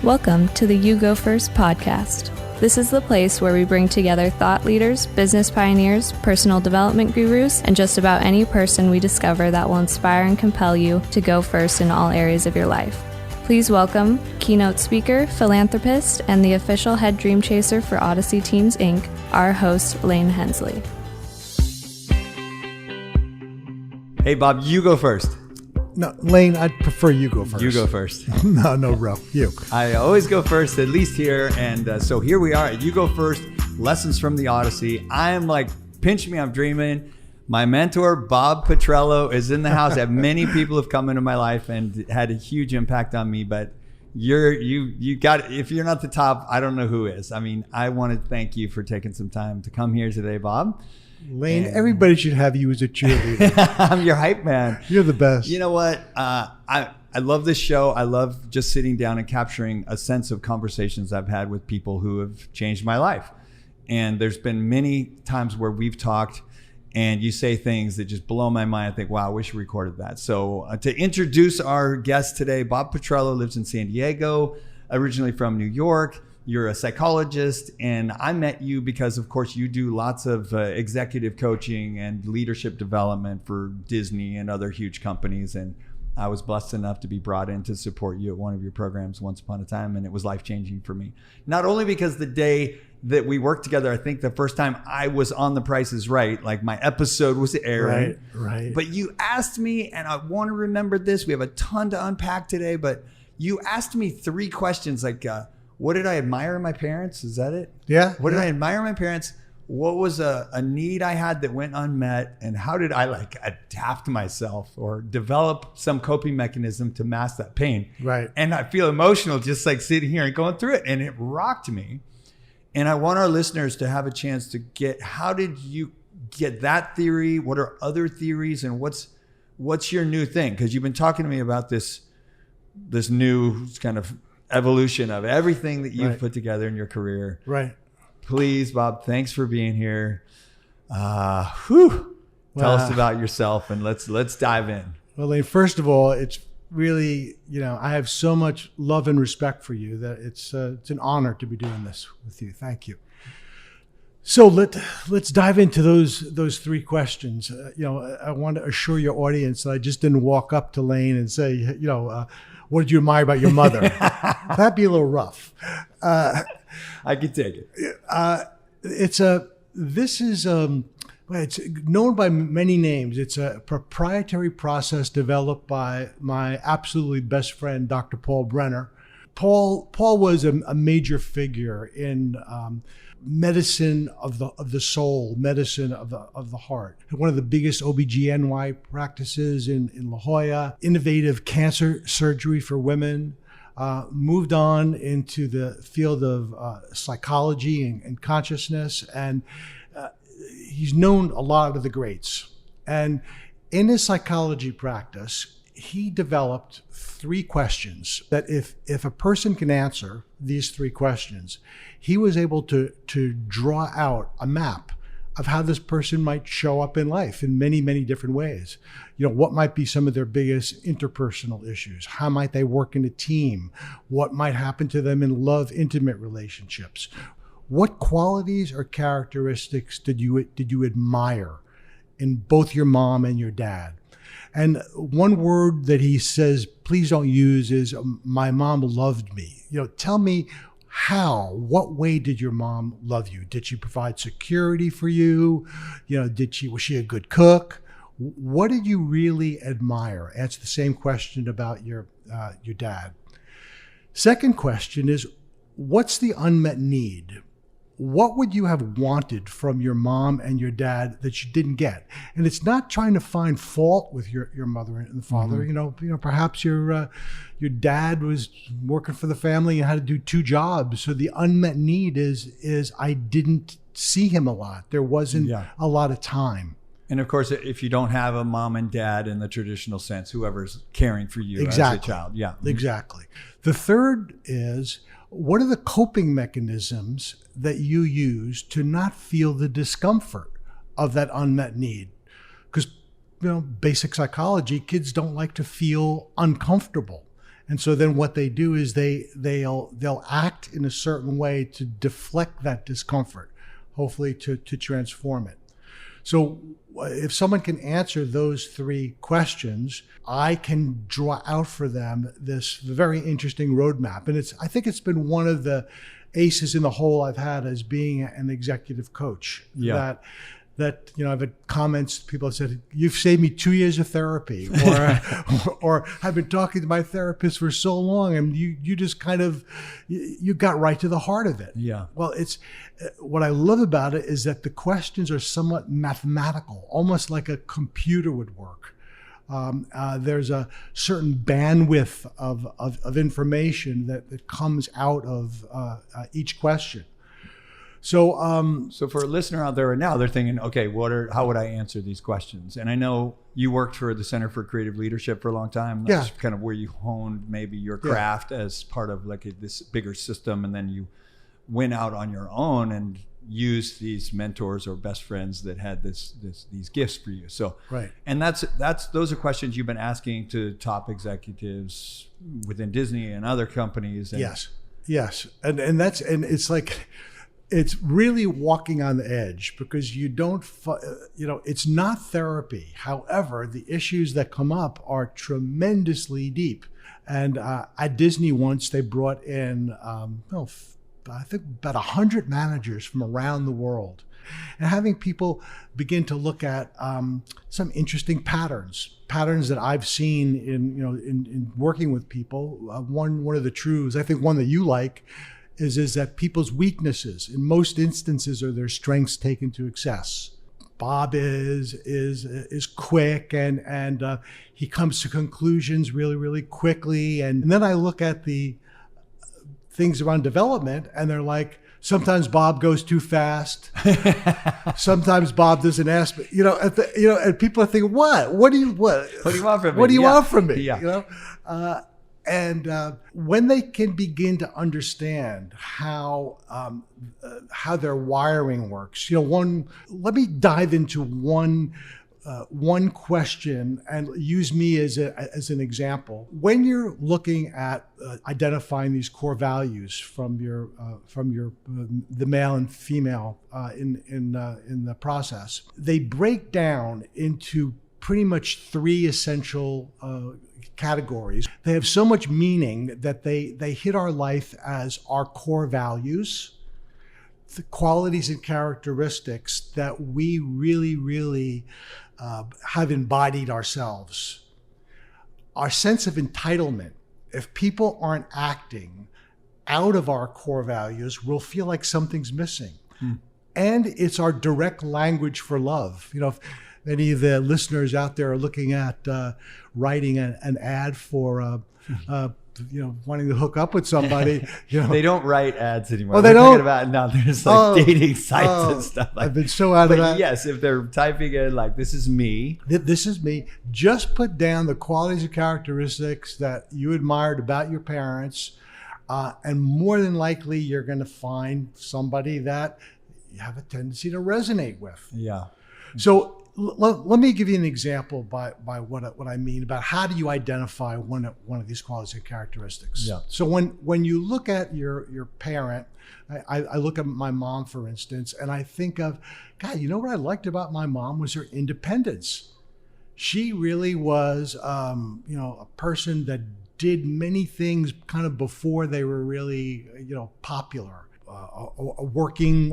Welcome to the You Go First podcast. This is the place where we bring together thought leaders, business pioneers, personal development gurus, and just about any person we discover that will inspire and compel you to go first in all areas of your life. Please welcome keynote speaker, philanthropist, and the official head dream chaser for Odyssey Teams, Inc., our host, Lane Hensley. Hey, Bob, you go first. No, Lane, I'd prefer you go first. You go first. No, bro. You. I always go first, at least here. And so here we are at You Go First, Lessons from the Odyssey. I am like, pinch me, I'm dreaming. My mentor, Bob Petrello, is in the house. Many people have come into my life and had a huge impact on me. But you got, if you're not the top, I don't know who is. I mean, I want to thank you for taking some time to come here today, Bob. Lane, everybody should have you as a cheerleader. I'm your hype man. You're the best. You know what? I love this show. I love just sitting down and capturing a sense of conversations I've had with people who have changed my life. And there's been many times where we've talked and you say things that just blow my mind. I think, wow, I wish we recorded that. So to introduce our guest today, Bob Petrello lives in San Diego, originally from New York. You're a psychologist, and I met you because, of course, you do lots of executive coaching and leadership development for Disney and other huge companies. And I was blessed enough to be brought in to support you at one of your programs once upon a time, and it was life-changing for me. Not only because the day that we worked together, I think the first time I was on The Price is Right, like my episode was airing. Right. But you asked me, and I want to remember this, we have a ton to unpack today, but you asked me 3 questions like, what did I admire in my parents? Is that it? Yeah. What did I admire in my parents? What was a need I had that went unmet? And how did I adapt myself or develop some coping mechanism to mask that pain? Right. And I feel emotional just like sitting here and going through it. And it rocked me. And I want our listeners to have a chance to get, how did you get that theory? What are other theories? And what's your new thing? Because you've been talking to me about this new kind of evolution of everything that you've put together in your career. Right. Please, Bob, thanks for being here. Tell us about yourself and let's dive in. Well, Lane, first of all, it's really, I have so much love and respect for you that it's an honor to be doing this with you. Thank you. So let's dive into those 3 questions. I want to assure your audience that I just didn't walk up to Lane and say, what did you admire about your mother? That'd be a little rough. I could take it. It's known by many names. It's a proprietary process developed by my absolutely best friend, Dr. Paul Brenner. Paul was a major figure in medicine of the soul, medicine of the heart. One of the biggest OBGYN practices in La Jolla, innovative cancer surgery for women, moved on into the field of psychology and consciousness. And he's known a lot of the greats. And in his psychology practice, he developed 3 questions that if a person can answer these 3 questions, he was able to draw out a map of how this person might show up in life in many, many different ways. What might be some of their biggest interpersonal issues? How might they work in a team? What might happen to them in love, intimate relationships? What qualities or characteristics did you admire in both your mom and your dad? And one word that he says, please don't use, is my mom loved me. Tell me what way did your mom love you? Did she provide security for you? Was she a good cook? What did you really admire? Answer the same question about your dad. Second question is, what's the unmet need? What would you have wanted from your mom and your dad that you didn't get? And it's not trying to find fault with your mother and father. Mm-hmm. Perhaps your dad was working for the family and had to do 2 jobs. So the unmet need is I didn't see him a lot. There wasn't a lot of time. And of course, if you don't have a mom and dad in the traditional sense, whoever's caring for you as a child. Yeah. Exactly. The third is, what are the coping mechanisms that you use to not feel the discomfort of that unmet need? Because, basic psychology, kids don't like to feel uncomfortable. And so then what they do is they'll act in a certain way to deflect that discomfort, hopefully to transform it. So if someone can answer those 3 questions, I can draw out for them this very interesting roadmap. And I think it's been one of the aces in the hole I've had as being an executive coach. Yeah. That I've had comments, people have said, "You've saved me 2 years of therapy," or "I've been talking to my therapist for so long, and you just kind of, you got right to the heart of it." Yeah. Well, it's what I love about it is that the questions are somewhat mathematical, almost like a computer would work. There's a certain bandwidth of information that comes out of each question. So for a listener out there right now, they're thinking, okay, how would I answer these questions? And I know you worked for the Center for Creative Leadership for a long time. That's kind of where you honed maybe your craft as part of like this bigger system. And then you went out on your own and used these mentors or best friends that had these gifts for you. So, right. And those are questions you've been asking to top executives within Disney and other companies. And Yes. And it's like, it's really walking on the edge because you don't, it's not therapy. However, the issues that come up are tremendously deep. And at Disney once, they brought in, I think about 100 managers from around the world, and having people begin to look at some interesting patterns that I've seen in working with people. One of the truths, I think one that you like, is that people's weaknesses in most instances are their strengths taken to excess. Bob is quick and he comes to conclusions really, really quickly. And then I look at the things around development and they're like, sometimes Bob goes too fast. Sometimes Bob doesn't ask me, and people are thinking, what do you want from me? What do you want from me? Yeah. And when they can begin to understand how their wiring works, let me dive into one question and use me as an example. When you're looking at identifying these core values from the male and female in the process, they break down into pretty much 3 essential categories. They have so much meaning that they hit our life as our core values, the qualities and characteristics that we really, really have embodied ourselves. Our sense of entitlement. If people aren't acting out of our core values, we'll feel like something's missing. And it's our direct language for love. If any of the listeners out there are looking at writing an ad for, wanting to hook up with somebody, They don't write ads anymore. Oh, they don't? Now there's dating sites and stuff. I've been so out of that. Yes, if they're typing in like, this is me. This is me. Just put down the qualities and characteristics that you admired about your parents. And more than likely, you're going to find somebody that you have a tendency to resonate with. Yeah. So let me give you an example by what I mean about how do you identify one of these qualities and characteristics. Yeah. So when you look at your parent, I look at my mom, for instance, and I think of, God, what I liked about my mom was her independence. She really was, a person that did many things kind of before they were really, popular. A working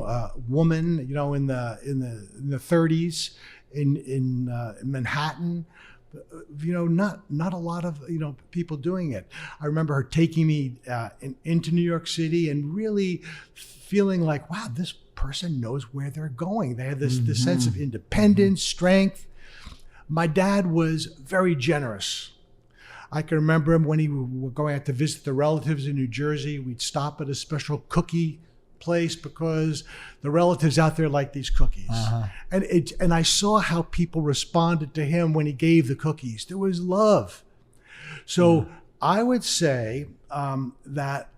woman, in the 30s. In Manhattan, not a lot of people doing it. I remember her taking me into New York City and really feeling like, wow, this person knows where they're going. They have this sense of independence, strength. My dad was very generous. I can remember him when he were going out to visit the relatives in New Jersey. We'd stop at a special cookie place because the relatives out there like these cookies. And I saw how people responded to him when he gave the cookies. There was love. So I would say that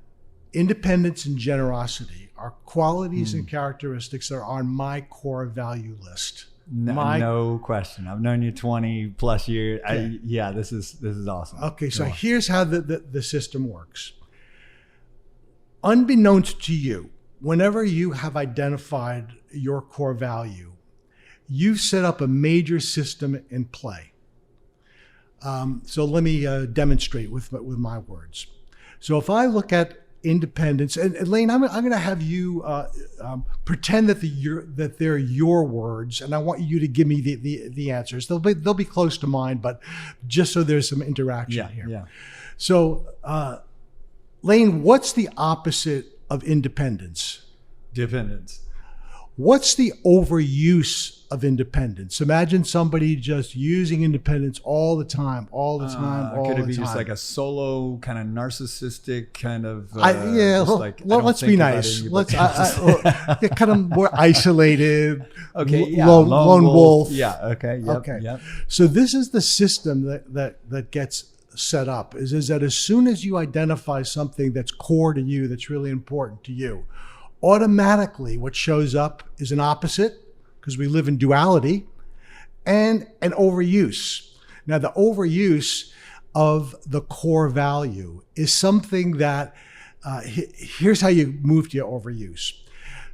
independence and generosity are qualities and characteristics that are on my core value list. No question. I've known you 20 plus years. Okay. This is awesome. Okay, so here's how the system works. Unbeknownst to you, whenever you have identified your core value, you've set up a major system in play. So let me demonstrate with my words. So if I look at independence, and Lane, I'm going to have you pretend that they're your words, and I want you to give me the answers. They'll be close to mine, but just so there's some interaction here. Yeah. So, Lane, what's the opposite of independence? Dependence. What's the overuse of independence? Imagine somebody just using independence all the time. Could it be just like a solo kind of narcissistic kind of? Let's be nice. Let's kind of more isolated. Okay, lone wolf. Yeah. Okay. Yep, okay. Yep. So this is the system that gets set up. Is that as soon as you identify something that's core to you, that's really important to you, automatically what shows up is an opposite, because we live in duality, and an overuse. Now, the overuse of the core value is something that, here's how you move to your overuse.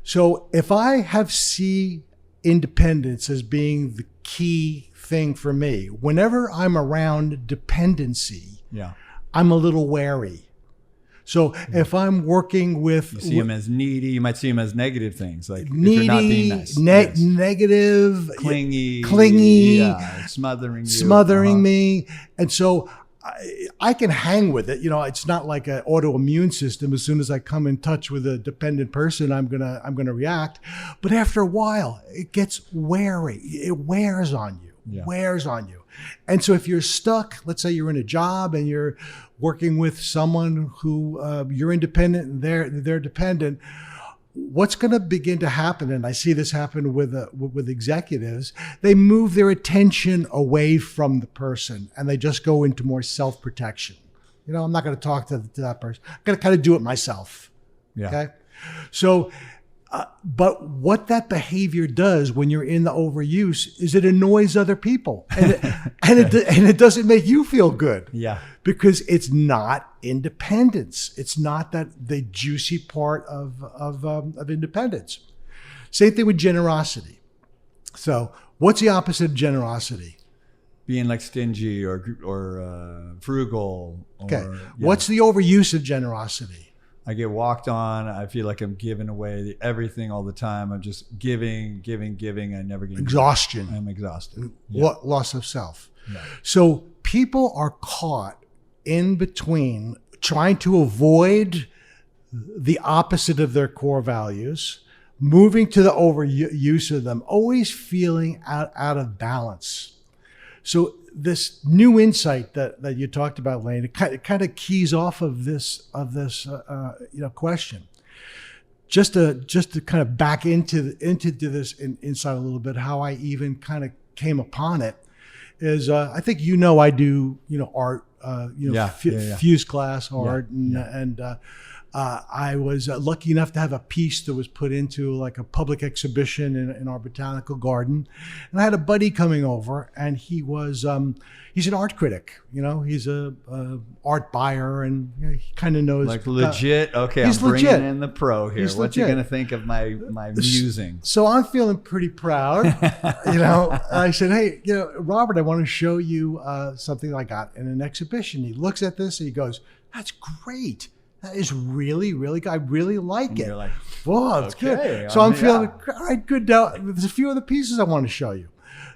So if I see independence as being the key thing for me, whenever I'm around dependency, I'm a little wary. So if I'm working with... You see him as needy. You might see him as negative things. Like needy, if you're not being nice. Negative. Clingy. Smothering me. And so I can hang with it. It's not like an autoimmune system. As soon as I come in touch with a dependent person, I'm gonna react. But after a while, it gets wary. It wears on you. Wears on you. And so if you're stuck, let's say you're in a job and you're working with someone who you're independent and they're dependent, what's going to begin to happen, and I see this happen with executives, they move their attention away from the person and they just go into more self-protection. I'm not going to talk to that person. I'm going to kind of do it myself. Yeah. Okay. So, but what that behavior does when you're in the overuse is it annoys other people, and it doesn't make you feel good. Yeah. Because it's not independence. It's not the juicy part of independence. Same thing with generosity. So, what's the opposite of generosity? Being like stingy or frugal. Okay. What's the overuse of generosity? I get walked on. I feel like I'm giving away everything all the time. I'm just giving. I never get exhaustion. I'm exhausted. Loss of self. Yeah. So people are caught in between trying to avoid the opposite of their core values, moving to the overuse of them, always feeling out of balance. So this new insight that you talked about, Lane, it kind of keys off of this question. Just to kind of back into this insight a little bit, how I even kind of came upon it is I think I do art, fuse class art, and I was lucky enough to have a piece that was put into like a public exhibition in our botanical garden. And I had a buddy coming over, and he was he's an art critic. He's a art buyer, and he kind of knows like legit. Okay, he's I'm bringing legit. in the pro here. He's What's legit. he gonna think of my musing? So I'm feeling pretty proud. I said, hey, Robert, I want to show you something I got in an exhibition. He looks at this and he goes, that's great. That is really, really good. I really like it. You're like, whoa, it's good. So I'm feeling, all right, good. Now, there's a few other pieces I want to show you.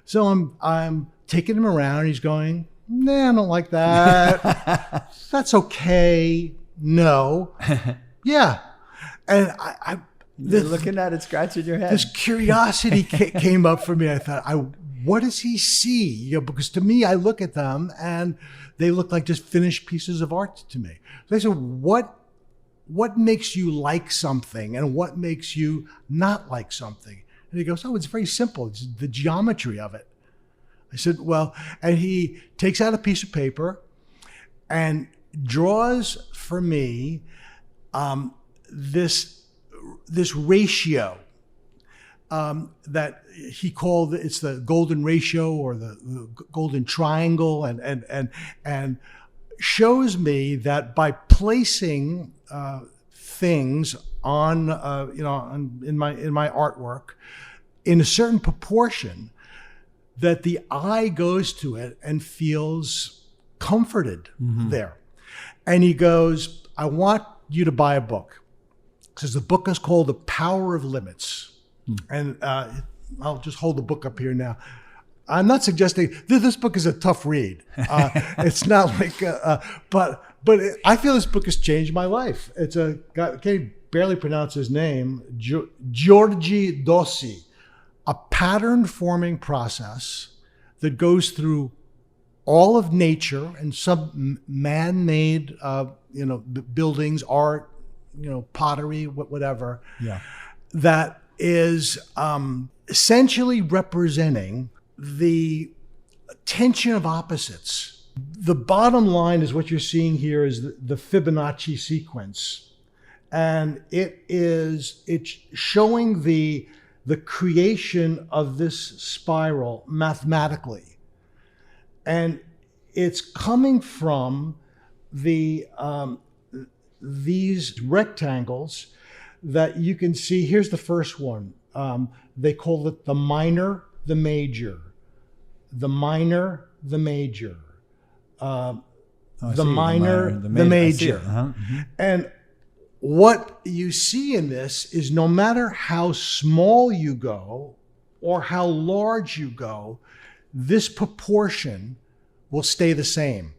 So I'm taking him around. He's going, nah, I don't like that. That's okay. No. Yeah. And you're looking at it, scratching your head. This curiosity came up for me. I thought, what does he see? Because to me, I look at them and they look like just finished pieces of art to me. So I said, what makes you like something and what makes you not like something? And he goes, oh, it's very simple. It's the geometry of it. I said, well, and he takes out a piece of paper and draws for me this ratio that he called it's the golden ratio or the golden triangle, and shows me that by placing things on in my artwork in a certain proportion, that the eye goes to it and feels comforted there. And he goes, I want you to buy a book. He says the book is called The Power of Limits. And I'll just hold the book up here now. I'm not suggesting this book is a tough read. It's not like, but I feel this book has changed my life. It's a guy, I can't barely pronounce his name, Giorgi Dossi, a pattern forming process that goes through all of nature and some man-made, buildings, art, pottery, whatever. Yeah. That is essentially representing the tension of opposites. The bottom line is what you're seeing here is the Fibonacci sequence. And it's showing the creation of this spiral mathematically. And it's coming from these rectangles that you can see. Here's the first one. They call it the minor, the major, the minor, the major, the minor, the major. And what you see in this is no matter how small you go or how large you go, this proportion will stay the same.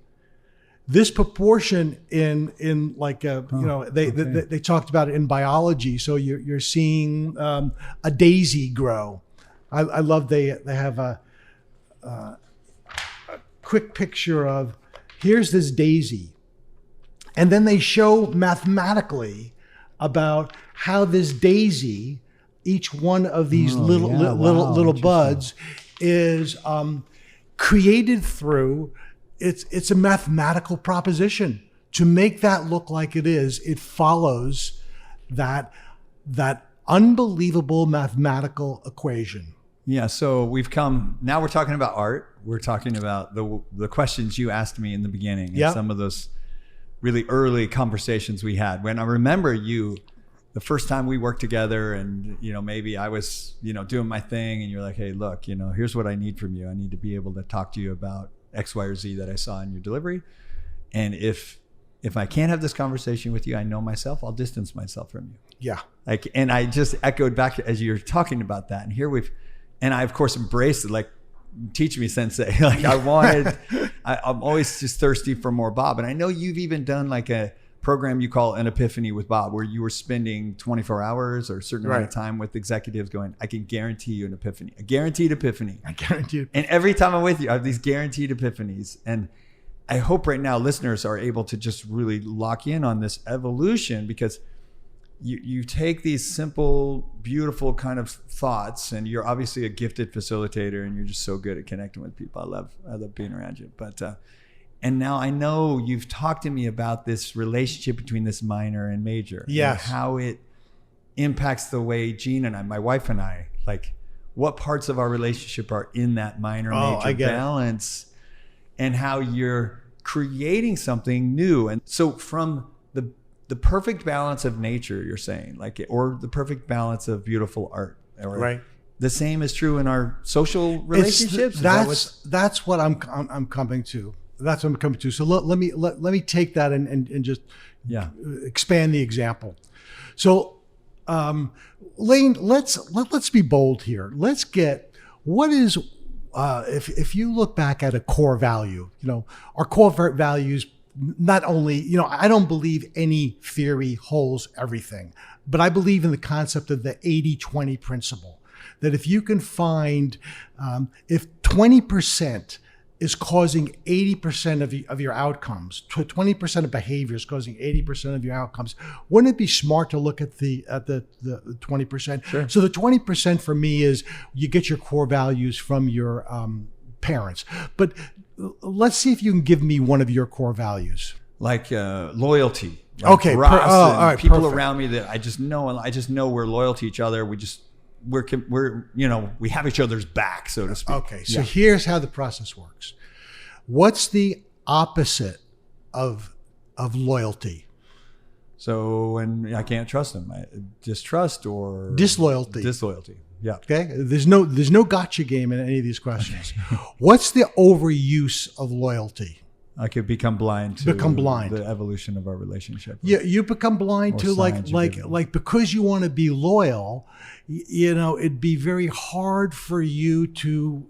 This proportion in like they talked about it in biology. So you're seeing a daisy grow. I love they have a quick picture of here's this daisy, and then they show mathematically about how this daisy, each one of these little buds, is created through. It's a mathematical proposition. To make that look like it is, it follows that unbelievable mathematical equation. Yeah, so now we're talking about art. We're talking about the questions you asked me in the beginning and some of those really early conversations we had. When I remember you, the first time we worked together and, maybe I was, doing my thing and you're like, hey, look, here's what I need from you. I need to be able to talk to you about X, Y, or Z that I saw in your delivery. And if I can't have this conversation with you, I know myself, I'll distance myself from you. Yeah. And I just echoed back as you're talking about that. And here and I of course embraced it, like, teach me, sensei. Like I'm always just thirsty for more Bob. And I know you've even done like a program you call an Epiphany with Bob, where you were spending 24 hours or a certain amount of time with executives going, I can guarantee you an epiphany, a guaranteed epiphany. I guarantee you. And every time I'm with you, I have these guaranteed epiphanies. And I hope right now listeners are able to just really lock in on this evolution, because you take these simple, beautiful kind of thoughts, and you're obviously a gifted facilitator and you're just so good at connecting with people. I love being around you. But and now I know you've talked to me about this relationship between this minor and major. Yes. And how it impacts the way Jean and I, my wife and I, like what parts of our relationship are in that minor major balance, and how you're creating something new. And so from the perfect balance of nature, you're saying, like, or the perfect balance of beautiful art, or right. The same is true in our social relationships. That's what I'm coming to. That's what I'm coming to. So let me take that and just expand the example. So, Lane, let's be bold here. Let's get what is if you look back at a core value, our core values. Not only, I don't believe any theory holds everything, but I believe in the concept of the 80-20 principle. That if you can find, if 20% is causing 80% of your outcomes, 20% of behavior is causing 80% of your outcomes, wouldn't it be smart to look at the 20%? Sure. So the 20% for me is you get your core values from your parents, but let's see if you can give me one of your core values. Like loyalty. Like okay. Ross all right. People Perfect. around me that I just know we're loyal to each other. We just we have each other's back, so to speak. Okay, so here's how the process works. What's the opposite of loyalty? So when I can't trust them, distrust or disloyalty. Disloyalty. Yeah. Okay. There's no gotcha game in any of these questions. Okay. What's the overuse of loyalty? I could become blind to the evolution of our relationship. Yeah, you become blind to like because you want to be loyal, it'd be very hard for you to,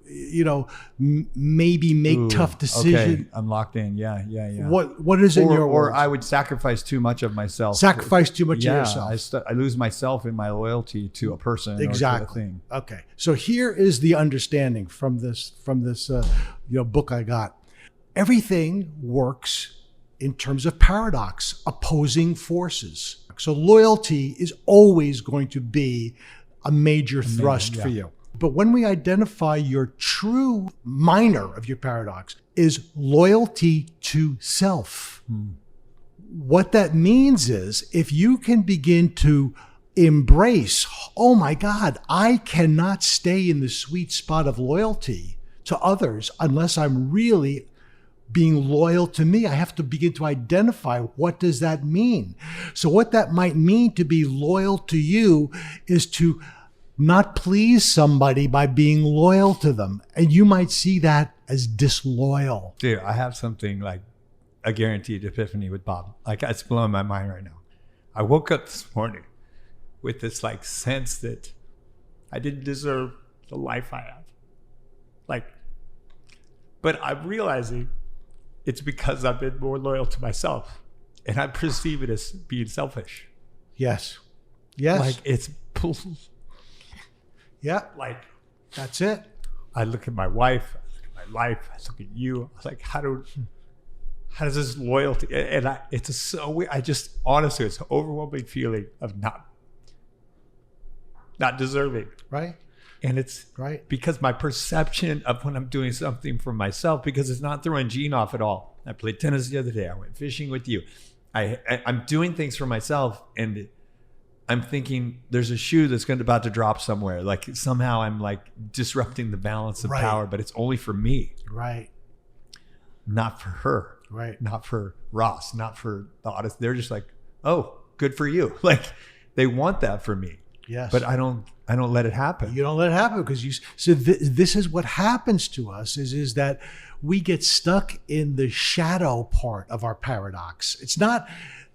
maybe make tough decisions. Okay, I'm locked in. Yeah. What is in your words? Or I would sacrifice too much of myself. Sacrifice too much of yourself. I lose myself in my loyalty to a person. Exactly. Or to a thing. Okay. So here is the understanding from this book I got. Everything works in terms of paradox, opposing forces. So loyalty is always going to be a major thrust for you. But when we identify your true minor of your paradox is loyalty to self. What that means is if you can begin to embrace, oh my God, I cannot stay in the sweet spot of loyalty to others unless I'm really being loyal to me. I have to begin to identify what does that mean. So what that might mean to be loyal to you is to not please somebody by being loyal to them. And you might see that as disloyal. Dude, I have something like a guaranteed epiphany with Bob. Like it's blowing my mind right now. I woke up this morning with this like sense that I didn't deserve the life I have. But I'm realizing it's because I've been more loyal to myself, and I perceive it as being selfish. Yes. It's that's it. I look at my wife, I look at my life, I look at you. I was like, how does this loyalty? And it's so weird. Honestly, it's an overwhelming feeling of not deserving. Right. And it's because my perception of when I'm doing something for myself, because it's not throwing Gene off at all. I played tennis the other day. I went fishing with you. I'm doing things for myself, and I'm thinking there's a shoe that's about to drop somewhere. Like somehow I'm like disrupting the balance of power, but it's only for me. Right. Not for her. Right. Not for Ross. Not for the artist. They're just like, oh, good for you. Like they want that for me. Yes. But I don't let it happen. You don't let it happen because this is what happens to us is that we get stuck in the shadow part of our paradox. It's not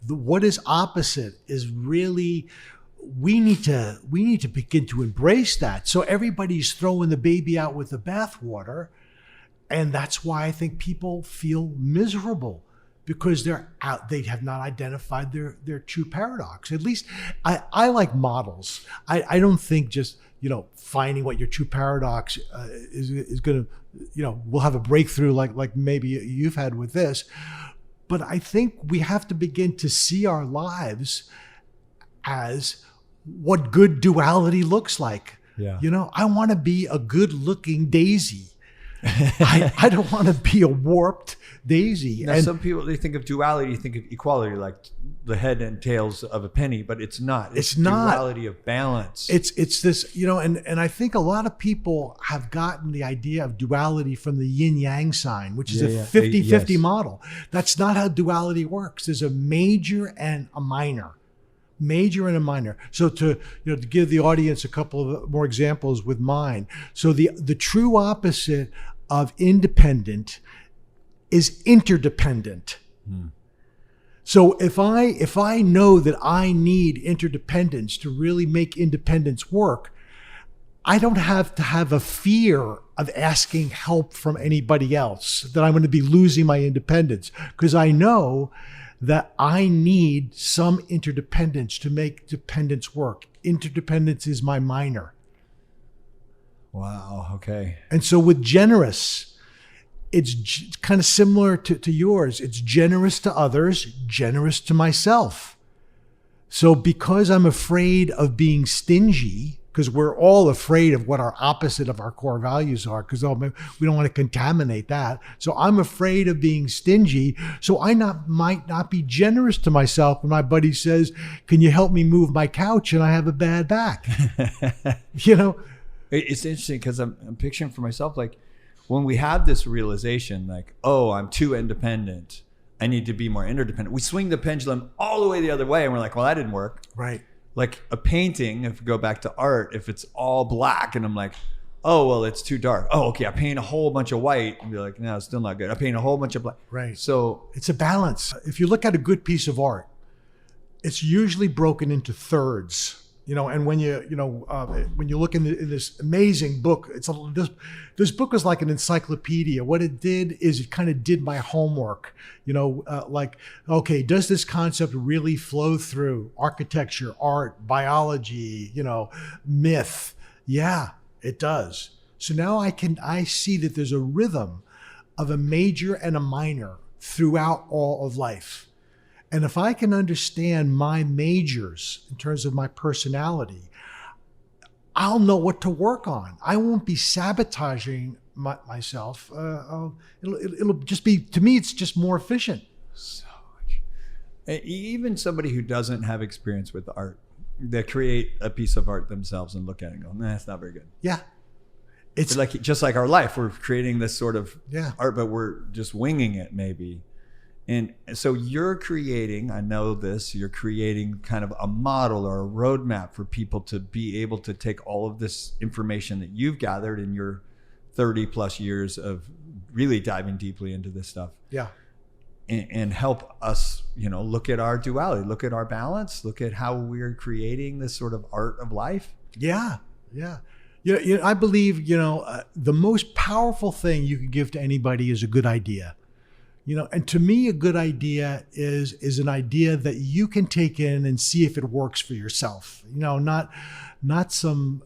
what is opposite is really, we need to begin to embrace that. So everybody's throwing the baby out with the bathwater. And that's why I think people feel miserable. Because they have not identified their true paradox. At least I like models. I don't think just finding what your true paradox is going to we'll have a breakthrough like maybe you've had with this. But I think we have to begin to see our lives as what good duality looks like. Yeah. I want to be a good-looking daisy. I don't want to be a warped daisy. Now, some people, they think of duality, think of equality, like the head and tails of a penny, but it's not. It's not duality of balance. It's this, and I think a lot of people have gotten the idea of duality from the yin yang sign, which is a 50-50 model. That's not how duality works. There's a major and a minor. Major and a minor. So to give the audience a couple of more examples with mine. So the true opposite of independent is interdependent. So if I know that I need interdependence to really make independence work, I don't have to have a fear of asking help from anybody else, that I'm going to be losing my independence, because I know that I need some interdependence to make dependence work. Interdependence is my minor. Wow, okay. And so with generous, it's kind of similar to yours. It's generous to others, generous to myself. So because I'm afraid of being stingy, because we're all afraid of what our opposite of our core values are, because we don't want to contaminate that. So I'm afraid of being stingy. So I might not be generous to myself when my buddy says, "Can you help me move my couch?" and I have a bad back. You know, it's interesting because I'm picturing for myself, like when we have this realization, like, oh, I'm too independent, I need to be more interdependent. We swing the pendulum all the way the other way, and we're like, well, that didn't work. Right. Like a painting, if we go back to art, if it's all black and I'm like, oh, well, it's too dark. Oh, okay, I paint a whole bunch of white and be like, no, it's still not good. I paint a whole bunch of black. Right. So it's a balance. If you look at a good piece of art, it's usually broken into thirds. You know, and when you look in this amazing book, this book is like an encyclopedia. What it did is it kind of did my homework. You know, like, okay, does this concept really flow through architecture, art, biology, you know, myth? Yeah, it does. So now I see that there's a rhythm of a major and a minor throughout all of life. And if I can understand my majors in terms of my personality, I'll know what to work on. I won't be sabotaging myself. It'll just be, to me, it's just more efficient. So much. Even somebody who doesn't have experience with art, they create a piece of art themselves and look at it and go, nah, it's not very good. Yeah. It's like, just like our life, we're creating this sort of art, but we're just winging it maybe. And so you're creating, I know this, you're creating kind of a model or a roadmap for people to be able to take all of this information that you've gathered in your 30 plus years of really diving deeply into this stuff. Yeah. And help us, you know, look at our duality, look at our balance, look at how we're creating this sort of art of life. Yeah. Yeah. You know, I believe, you know, the most powerful thing you can give to anybody is a good idea. You know, and to me, a good idea is an idea that you can take in and see if it works for yourself. You know, not some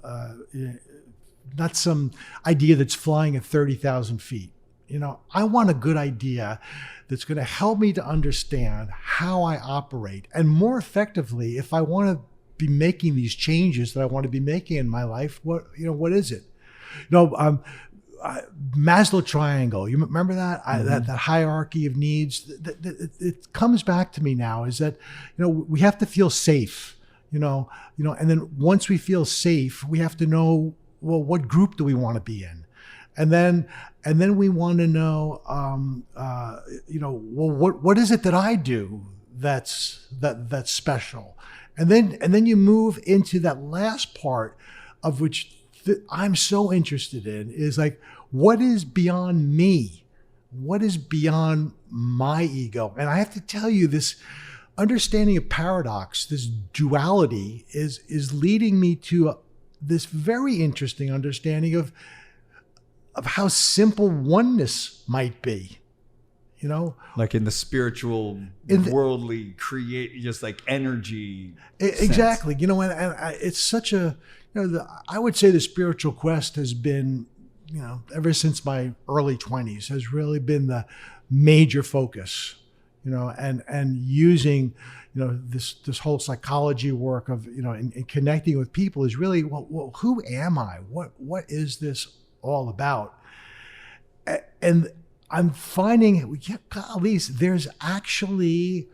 idea that's flying at 30,000 feet. You know, I want a good idea that's going to help me to understand how I operate, and more effectively, if I want to be making these changes that I want to be making in my life, what is it? You know, Maslow triangle. You remember that? That hierarchy of needs. It comes back to me now. Is that, you know, we have to feel safe. You know, and then once we feel safe, we have to know, well, what group do we want to be in, and then we want to know, you know, well, what is it that I do that's special, and then you move into that last part, of which I'm so interested in, is like, what is beyond me? What is beyond my ego? And I have to tell you, this understanding of paradox, this duality is leading me to this very interesting understanding of how simple oneness might be. You know, like in the spiritual, worldly, create, just like energy. Exactly. Sense. You know, and it's such a, you know, I would say the spiritual quest has been, you know, ever since my early 20s, has really been the major focus, you know, and using, you know, this whole psychology work of, you know, in connecting with people is really, well, who am I? What is this all about? And I'm finding, golly, there's actually,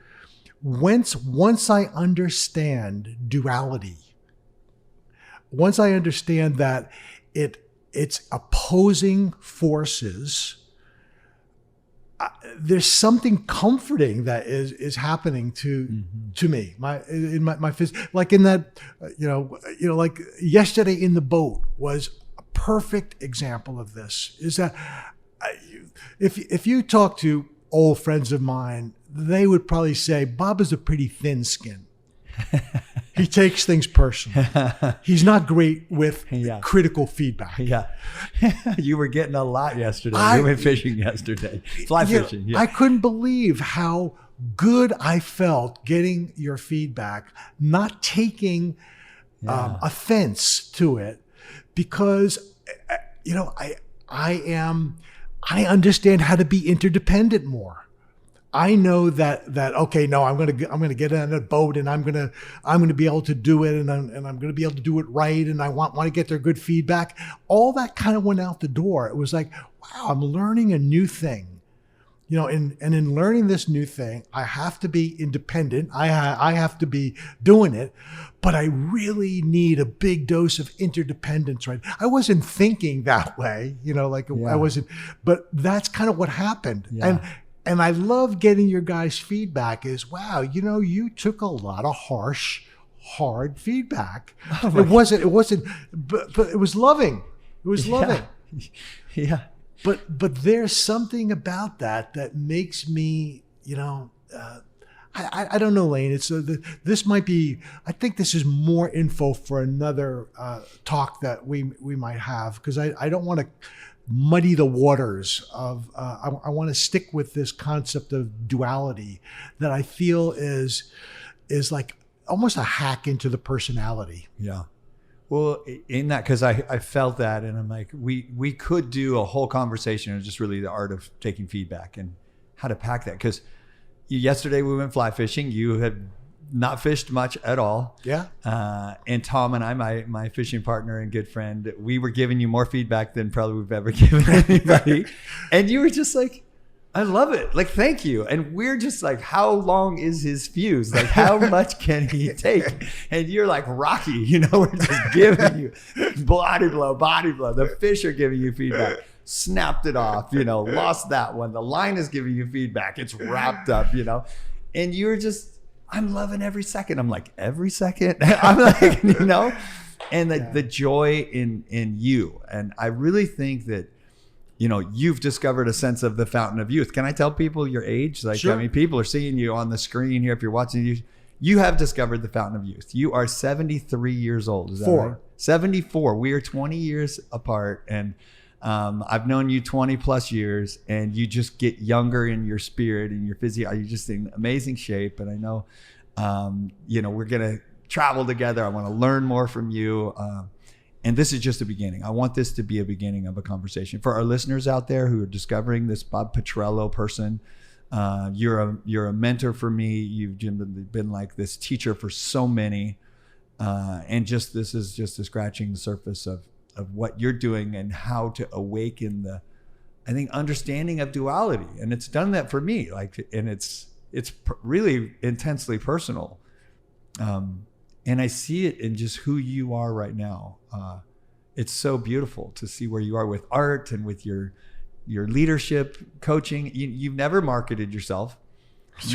once I understand duality, once I understand that it's opposing forces, there's something comforting that is happening to me. My like in that, you know, like yesterday in the boat was a perfect example of this. Is that if you talk to old friends of mine, they would probably say Bob is a pretty thin skin. He takes things personally. He's not great with critical feedback. Yeah. You were getting a lot yesterday. You went fishing yesterday. Fly fishing. Yeah. I couldn't believe how good I felt getting your feedback, not taking offense to it, because, you know, I understand how to be interdependent more. I know that okay, no, I'm gonna get on a boat and I'm gonna be able to do it and I'm gonna be able to do it right and I want to get their good feedback. All that kind of went out the door. It was like, wow, I'm learning a new thing. And in learning this new thing, I have to be independent. I have to be doing it, but I really need a big dose of interdependence, right? I wasn't thinking that way, I wasn't, but that's kind of what happened. Yeah. And I love getting your guys' feedback is, wow, you took a lot of hard feedback. It wasn't, but it was loving. It was loving. Yeah. But there's something about that makes me, I don't know, Lane. It's this might be. I think this is more info for another talk that we might have, because I don't want to muddy the waters of. I want to stick with this concept of duality that I feel is like almost a hack into the personality. Yeah. Well, in that, because I felt that, and I'm like, we could do a whole conversation on just really the art of taking feedback and how to pack that. Because yesterday we went fly fishing. You had not fished much at all. Yeah. And Tom and I, my fishing partner and good friend, we were giving you more feedback than probably we've ever given anybody. And you were just like, I love it. Like, thank you. And we're just like, how long is his fuse? Like, how much can he take? And you're like Rocky, we're just giving you body blow. The fish are giving you feedback. Snapped it off, lost that one. The line is giving you feedback. It's wrapped up, and you're just, I'm loving every second. I'm like, every second? I'm like, and the joy in you. And I really think that, you've discovered a sense of the fountain of youth. Can I tell people your age? Like, sure. I mean, people are seeing you on the screen here. If you're watching, you have discovered the fountain of youth. You are 73 years old. Is that right? 74. We are 20 years apart. And I've known you 20 plus years, and you just get younger in your spirit and your physio. You're just in amazing shape. And I know, we're going to travel together. I want to learn more from you. And this is just a beginning. I want this to be a beginning of a conversation. For our listeners out there who are discovering this Bob Petrello person, you're a mentor for me. You've been like this teacher for so many. And this is just scratching the surface of what you're doing and how to awaken I think, understanding of duality. And it's done that for me. And it's really intensely personal. And I see it in just who you are right now. It's so beautiful to see where you are with art and with your leadership, coaching. You've never marketed yourself.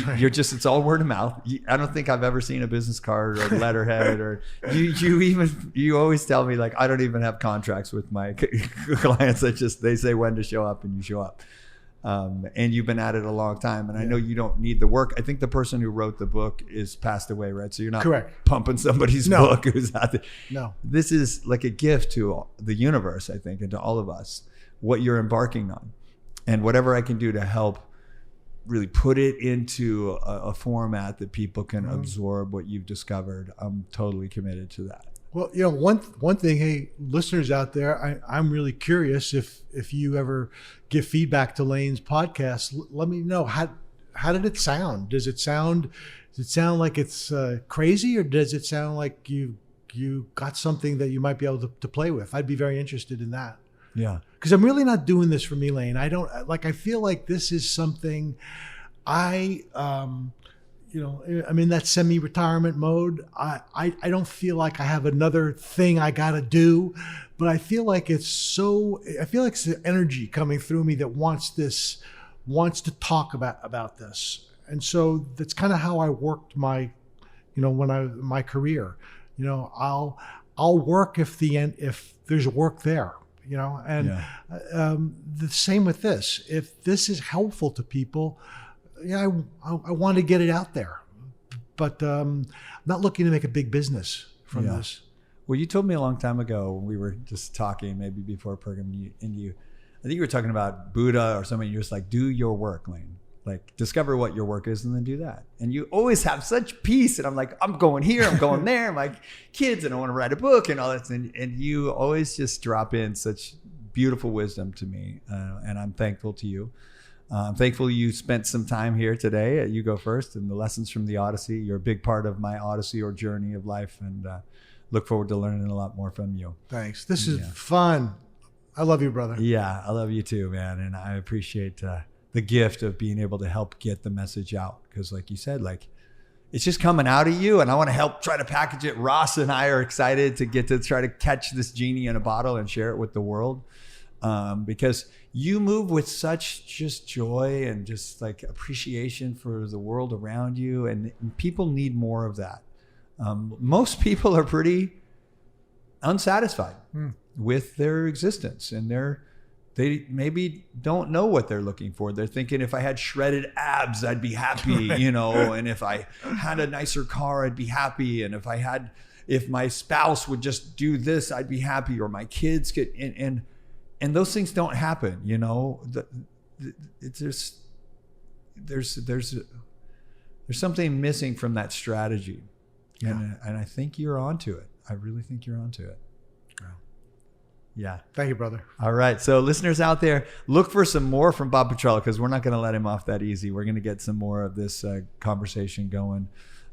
Right. It's all word of mouth. I don't think I've ever seen a business card or letterhead or you always tell me, like, I don't even have contracts with my clients. They say when to show up and you show up. And you've been at it a long time, and I know you don't need the work. I think the person who wrote the book is passed away, right? So you're not correct pumping somebody's book who's out there. No, this is like a gift to the universe, I think, and to all of us, what you're embarking on, and whatever I can do to help really put it into a format that people can absorb what you've discovered. I'm totally committed to that. Well, one thing, hey, listeners out there, I'm really curious if you ever give feedback to Lane's podcast, let me know how did it sound? Does it sound like it's crazy, or does it sound like you got something that you might be able to play with? I'd be very interested in that. Yeah, because I'm really not doing this for me, Lane. I feel like this is something I'm in that semi-retirement mode. I don't feel like I have another thing I got to do, but I feel like it's the energy coming through me that wants to talk about this. And so that's kind of how I worked my career. I'll work if there's work there, and the same with this. If this is helpful to people, I want to get it out there, but I'm not looking to make a big business from this. Well, you told me a long time ago when we were just talking, maybe before a program, I think you were talking about Buddha or something. You're just like, do your work, Lane. Like, discover what your work is and then do that. And you always have such peace. And I'm like, I'm going here, I'm going there. I'm like, kids, and I want to write a book and all that. And you always just drop in such beautiful wisdom to me. And I'm thankful to you. I'm thankful you spent some time here today at You Go First and the lessons from the Odyssey. You're a big part of my Odyssey or journey of life, and look forward to learning a lot more from you. Thanks. This is fun. I love you, brother. Yeah, I love you too, man. And I appreciate the gift of being able to help get the message out. Because like you said, like it's just coming out of you, and I want to help try to package it. Ross and I are excited to get to try to catch this genie in a bottle and share it with the world. Because you move with such just joy and just like appreciation for the world around you. And people need more of that. Most people are pretty unsatisfied with their existence, and they maybe don't know what they're looking for. They're thinking, if I had shredded abs, I'd be happy, and if I had a nicer car, I'd be happy. And if my spouse would just do this, I'd be happy, or my kids could, and those things don't happen, there's something missing from that strategy. And I think you're onto it. I really think you're onto it. Yeah. Thank you, brother. All right. So listeners out there, look for some more from Bob Petrello, because we're not going to let him off that easy. We're going to get some more of this conversation going.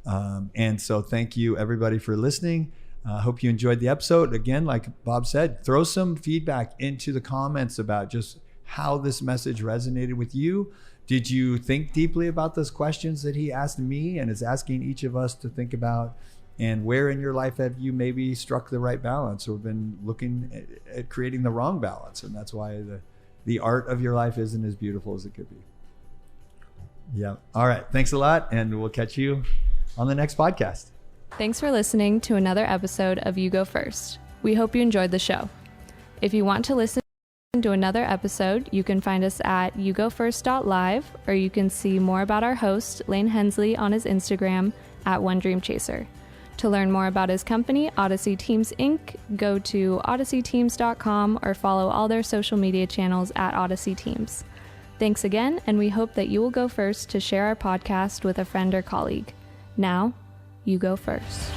And so thank you everybody for listening. I hope you enjoyed the episode. Again, like Bob said, throw some feedback into the comments about just how this message resonated with you. Did you think deeply about those questions that he asked me and is asking each of us to think about? And where in your life have you maybe struck the right balance or been looking at creating the wrong balance? And that's why the art of your life isn't as beautiful as it could be. Yeah. All right. Thanks a lot. And we'll catch you on the next podcast. Thanks for listening to another episode of You Go First. We hope you enjoyed the show. If you want to listen to another episode, you can find us at yougofirst.live, or you can see more about our host, Lane Hensley, on his Instagram at OneDreamChaser. To learn more about his company, Odyssey Teams Inc., go to odysseyteams.com or follow all their social media channels at Odyssey Teams. Thanks again, and we hope that you will go first to share our podcast with a friend or colleague. Now, you go first.